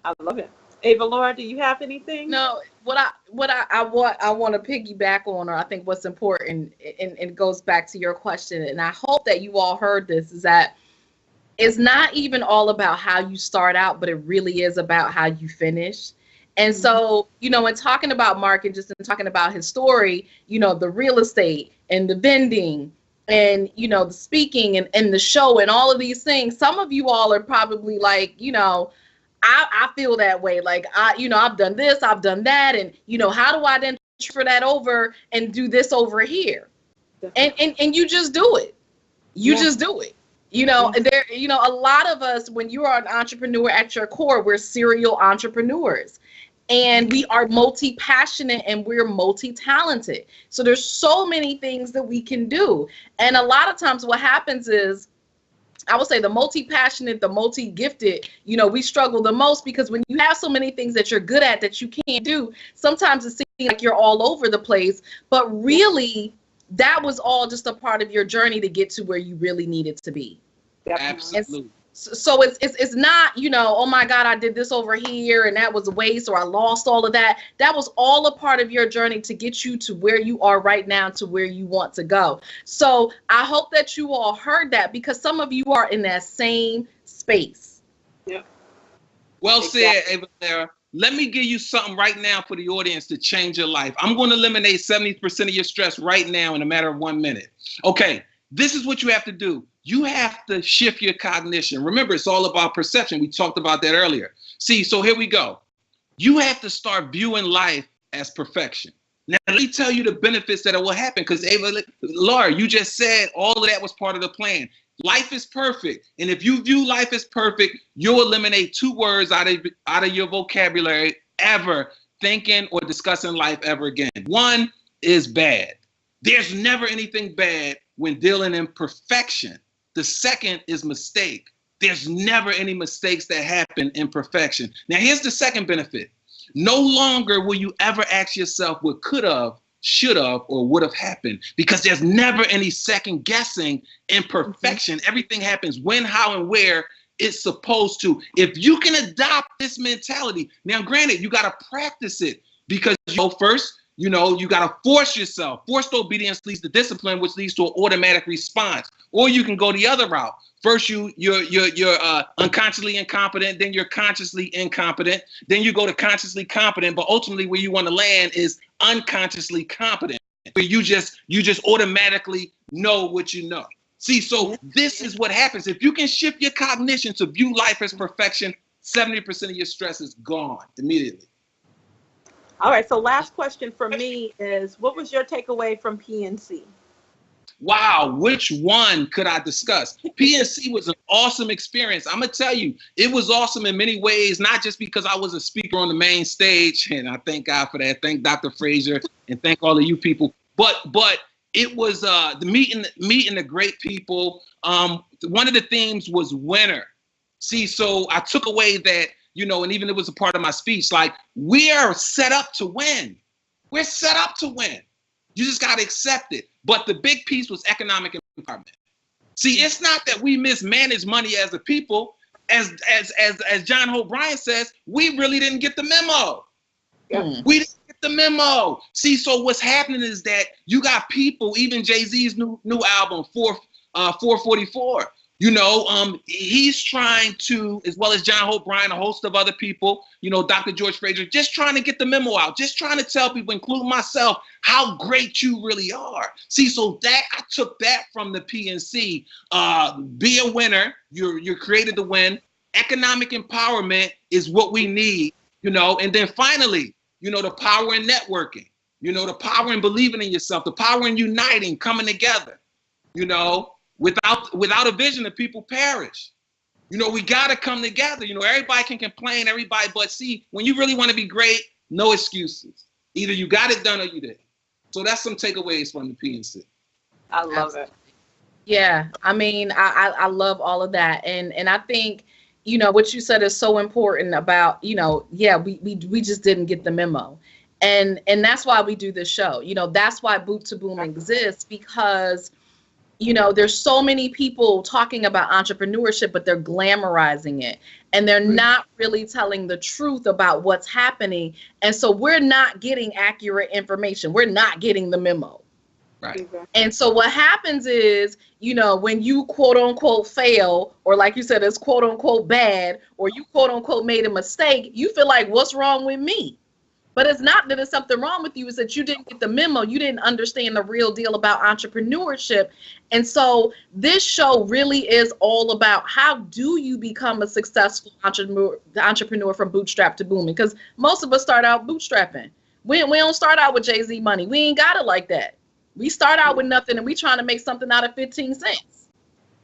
I love it. Avalaura, do you have anything? No, what I want to piggyback on, or I think what's important, and it goes back to your question, and I hope that you all heard this, is that it's not even all about how you start out, but it really is about how you finish. And so, you know, in talking about Marc and just in talking about his story, you know, the real estate and the vending and, you know, the speaking and the show and all of these things, some of you all are probably like, you know, I feel that way. Like, I've done this, I've done that. And, you know, how do I then transfer that over and do this over here? And you just do it. You just do it. You know, there, you know, a lot of us, when you are an entrepreneur at your core, we're serial entrepreneurs. And we are multi-passionate and we're multi-talented. So there's so many things that we can do. And a lot of times what happens is, I would say the multi-passionate, the multi-gifted, you know, we struggle the most because when you have so many things that you're good at that you can't do, sometimes it seems like you're all over the place. But really, that was all just a part of your journey to get to where you really needed to be. Absolutely. So it's not, you know, oh my God, I did this over here and that was a waste, or I lost all of that. That was all a part of your journey to get you to where you are right now, to where you want to go. So I hope that you all heard that, because some of you are in that same space. Yeah. Well said, Avalaura. Let me give you something right now for the audience to change your life. I'm going to eliminate 70% of your stress right now in a matter of 1 minute. Okay, this is what you have to do. You have to shift your cognition. Remember, it's all about perception. We talked about that earlier. See, so here we go. You have to start viewing life as perfection. Now, let me tell you the benefits that will happen, because Avalaura, you just said all of that was part of the plan. Life is perfect. And if you view life as perfect, you'll eliminate 2 words out of your vocabulary ever thinking or discussing life ever again. One is bad. There's never anything bad when dealing in perfection. The second is mistake. There's never any mistakes that happen in perfection. Now, here's the second benefit. No longer will you ever ask yourself what could have, should have, or would have happened, because there's never any second guessing in perfection. Everything happens when, how, and where it's supposed to. If you can adopt this mentality, now granted, you got to practice it, because first, you know, you got to force yourself. Forced obedience leads to discipline, which leads to an automatic response. Or you can go the other route. First, you're unconsciously incompetent, then you're consciously incompetent, then you go to consciously competent, but ultimately where you want to land is unconsciously competent, where you just automatically know what you know. See, so this is what happens. If you can shift your cognition to view life as perfection, 70% of your stress is gone immediately. All right, so last question for me is, what was your takeaway from PNC? Wow, which one could I discuss? PNC was an awesome experience. I'm going to tell you, it was awesome in many ways, not just because I was a speaker on the main stage, and I thank God for that. Thank Dr. Fraser, and thank all of you people. But it was the meeting the great people. One of the themes was winner. See, so I took away that, you know, and even it was a part of my speech, like, we are set up to win. We're set up to win. You just got to accept it. But the big piece was economic empowerment. See, it's not that we mismanage money as a people. as John Hope Bryant says, we really didn't get the memo. Yeah. We didn't get the memo. See, so what's happening is that you got people, even Jay-Z's new album, 444. You know, he's trying to, as well as John Hope Bryant, a host of other people, you know, Dr. George Fraser, just trying to get the memo out, just trying to tell people, including myself, how great you really are. See, so that I took that from the PNC. Be a winner. You're created to win. Economic empowerment is what we need, you know. And then finally, you know, the power in networking, you know, the power in believing in yourself, the power in uniting, coming together, you know. Without a vision, the people perish. You know, we got to come together. You know, everybody can complain, everybody, but see, when you really want to be great, no excuses. Either you got it done or you didn't. So that's some takeaways from the PNC. I love it. Yeah, I mean, I love all of that. And I think, you know, what you said is so important about, you know, yeah, we just didn't get the memo. And that's why we do this show. You know, that's why Boot2Boom exists, because you know, there's so many people talking about entrepreneurship, but they're glamorizing it. And they're not really telling the truth about what's happening. And so we're not getting accurate information. We're not getting the memo. Right. And so what happens is, you know, when you quote unquote fail, or like you said, it's quote unquote bad, or you quote unquote made a mistake, you feel like, what's wrong with me? But it's not that it's something wrong with you. It's that you didn't get the memo. You didn't understand the real deal about entrepreneurship. And so this show really is all about how do you become a successful entrepreneur from bootstrap to booming? Because most of us start out bootstrapping. We don't start out with Jay-Z money. We ain't got it like that. We start out with nothing and we trying to make something out of 15 cents.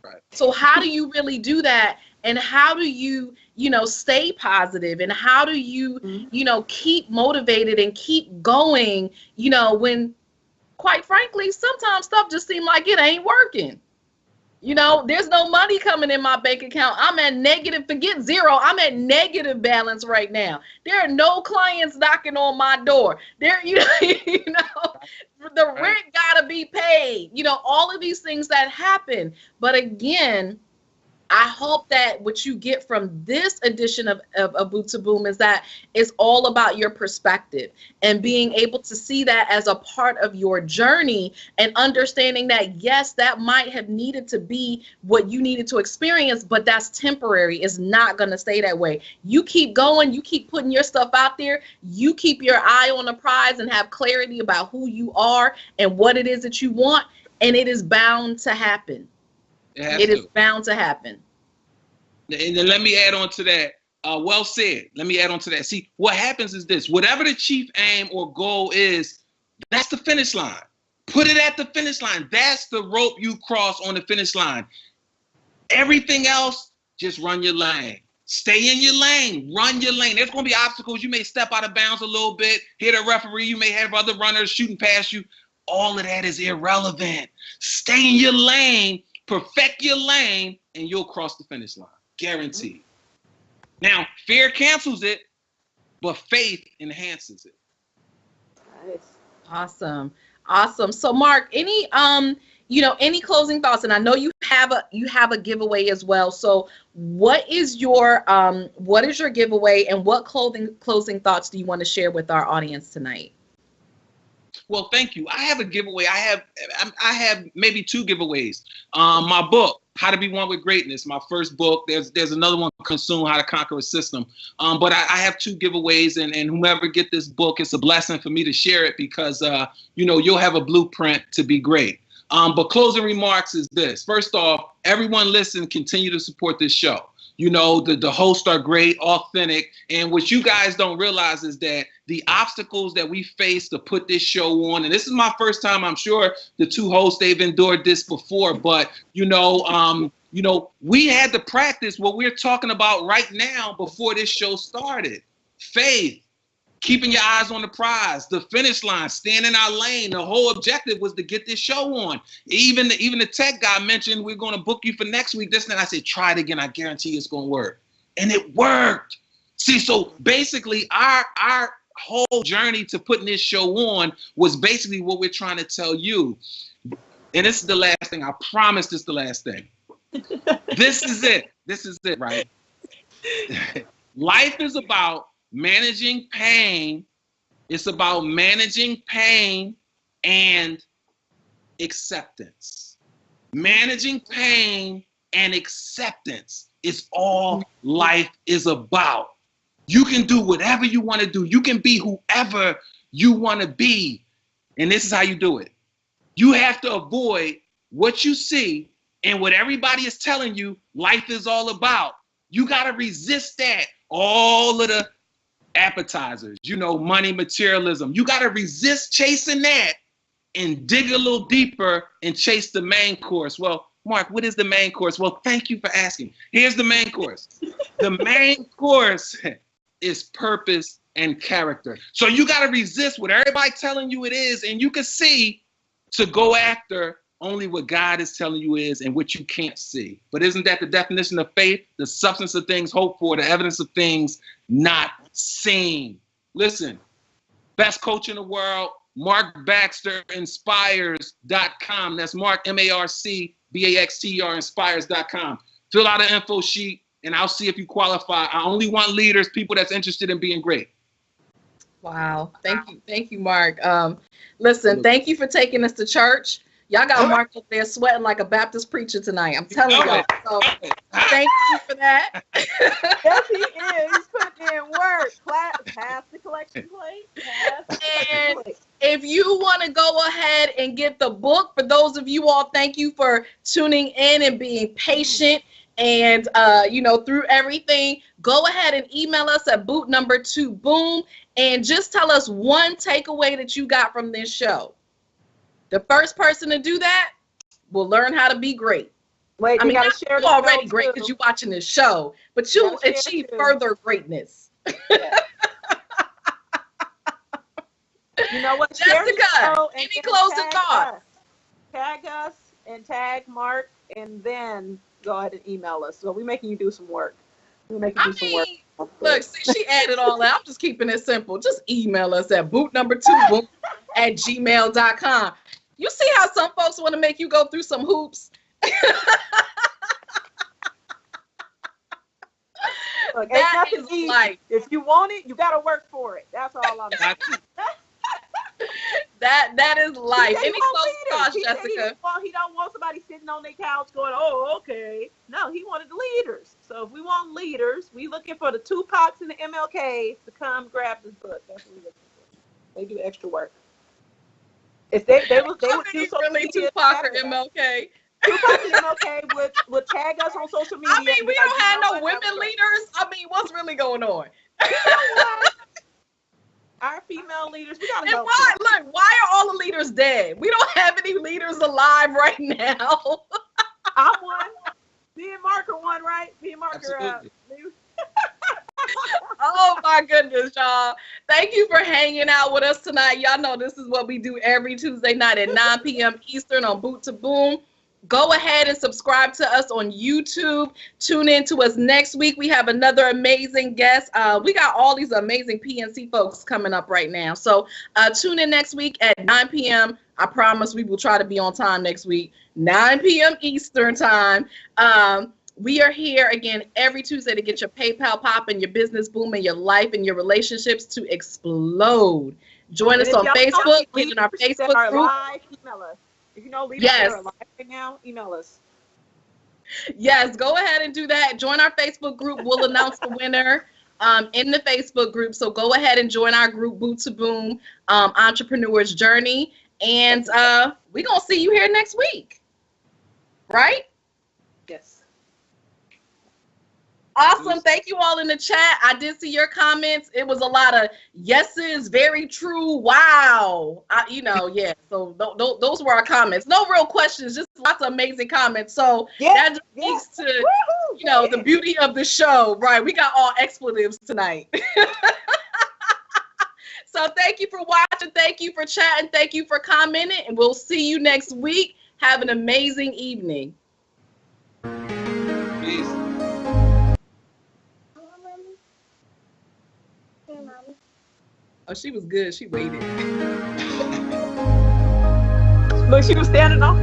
Right. So how do you really do that? And how do you, you know, stay positive? And how do you, you know, keep motivated and keep going, you know, when, quite frankly, sometimes stuff just seems like it ain't working. You know, there's no money coming in my bank account. I'm at negative, forget zero. I'm at negative balance right now. There are no clients knocking on my door. There, you know, the rent gotta be paid. You know, all of these things that happen. But again, I hope that what you get from this edition of Boot2Boom is that it's all about your perspective and being able to see that as a part of your journey and understanding that, yes, that might have needed to be what you needed to experience, but that's temporary. It's not going to stay that way. You keep going. You keep putting your stuff out there. You keep your eye on the prize and have clarity about who you are and what it is that you want, and it is bound to happen. It is bound to happen. And then let me add on to that. Well said. Let me add on to that. See, what happens is this. Whatever the chief aim or goal is, that's the finish line. Put it at the finish line. That's the rope you cross on the finish line. Everything else, just run your lane. Stay in your lane. Run your lane. There's going to be obstacles. You may step out of bounds a little bit, hit a referee. You may have other runners shooting past you. All of that is irrelevant. Stay in your lane. Perfect your lane, and you'll cross the finish line. Guaranteed. Now, fear cancels it, but faith enhances it. Nice. Awesome. Awesome. So, Mark, any you know, any closing thoughts? And I know you have a giveaway as well. So, what is your giveaway, and what closing thoughts do you want to share with our audience tonight? Well, thank you. I have a giveaway. I have maybe two giveaways. My book, How to Be One with Greatness, my first book. There's another one, Consume, How to Conquer a System. But I have two giveaways, and whomever get this book, it's a blessing for me to share it because, you know, you'll have a blueprint to be great. But closing remarks is this. First off, everyone listen, continue to support this show. You know, the hosts are great, authentic. And what you guys don't realize is that the obstacles that we face to put this show on, and this is my first time, I'm sure the two hosts, they've endured this before, but, you know, we had to practice what we're talking about right now before this show started. Faith, keeping your eyes on the prize, the finish line, staying in our lane. The whole objective was to get this show on. Even the tech guy mentioned we're going to book you for next week. This and that. I said, try it again. I guarantee it's going to work. And it worked. See, so basically our whole journey to putting this show on was basically what we're trying to tell you. And this is the last thing. I promise this is the last thing. This is it. This is it, right? Life is about managing pain. It's about managing pain and acceptance. Managing pain and acceptance is all life is about. You can do whatever you want to do. You can be whoever you want to be. And this is how you do it. You have to avoid what you see and what everybody is telling you life is all about. You got to resist that. All of the appetizers, you know, money, materialism. You got to resist chasing that and dig a little deeper and chase the main course. Well, Mark, what is the main course? Well, thank you for asking. Here's the main course. The main course is purpose and character. So you got to resist what everybody telling you it is, and you can see to go after only what God is telling you is and what you can't see. But isn't that the definition of faith? The substance of things hoped for, the evidence of things not seen. Listen, best coach in the world, Marc Baxter Inspires.com. That's Mark, MarcBaxter Inspires.com. Fill out an info sheet and I'll see if you qualify. I only want leaders, people that's interested in being great. Wow. Thank you, Mark. Listen, thank you for taking us to church. Y'all got Mark up there sweating like a Baptist preacher tonight. I'm telling y'all. So thank you for that. Yes, he is. He's putting in work. Pass the collection plate. And if you want to go ahead and get the book, for those of you all, thank you for tuning in and being patient. And, you know, through everything, go ahead and email us at Boot2boom and just tell us one takeaway that you got from this show. The first person to do that will learn how to be great. Wait, I mean, you're already great because you're watching this show, but you'll achieve further greatness. Yeah. You know what, Jessica, any closing thoughts? Tag us and tag Mark, and then go ahead and email us. So we're making you do some work. We're making you do some work. Look, see, she added all that. I'm just keeping it simple. Just email us at boot2boom@gmail.com. You see how some folks want to make you go through some hoops? Look, that is life. If you want it, you got to work for it. That's all I'm saying. That is life. Any close thoughts, Jessica? He don't want somebody sitting on their couch going, oh, okay. No, he wanted the leaders. So if we want leaders, we looking for the Tupacs and the MLKs to come grab this book. That's what we're looking for. They do extra work. If they would do social really media, Tupac or MLK? Tupac and MLK would tag us on social media. I mean, we don't have no women leaders. I mean, what's really going on? Our female leaders, we gotta go. Look, why are all the leaders dead? We don't have any leaders alive right now. I'm one. Me and Mark are one, right? Me and Mark are Oh my goodness, y'all. Thank you for hanging out with us tonight. Y'all know this is what we do every Tuesday night at 9 p.m. Eastern on Boot2boom. Go ahead and subscribe to us on YouTube. Tune in to us next week. We have another amazing guest. We got all these amazing PNC folks coming up right now. So tune in next week at 9 p.m. I promise we will try to be on time next week. 9 p.m. Eastern time. We are here again every Tuesday to get your PayPal popping, your business booming, your life and your relationships to explode. Join us on Facebook. Get in our Facebook group. Live, email us. If you know leaders that are live right now, email us. Yes, go ahead and do that. Join our Facebook group. We'll announce the winner in the Facebook group. So go ahead and join our group, Boot2boom Entrepreneur's Journey. And we're going to see you here next week. Right? Yes. Awesome. Thank you all in the chat. I did see your comments. It was a lot of yeses, very true, wow. Yeah. So those were our comments. No real questions, just lots of amazing comments. So that just speaks to, the beauty of the show, right? We got all expletives tonight. So thank you for watching. Thank you for chatting. Thank you for commenting. And we'll see you next week. Have an amazing evening. Peace. Oh, she was good. She waited. Look, she was standing off.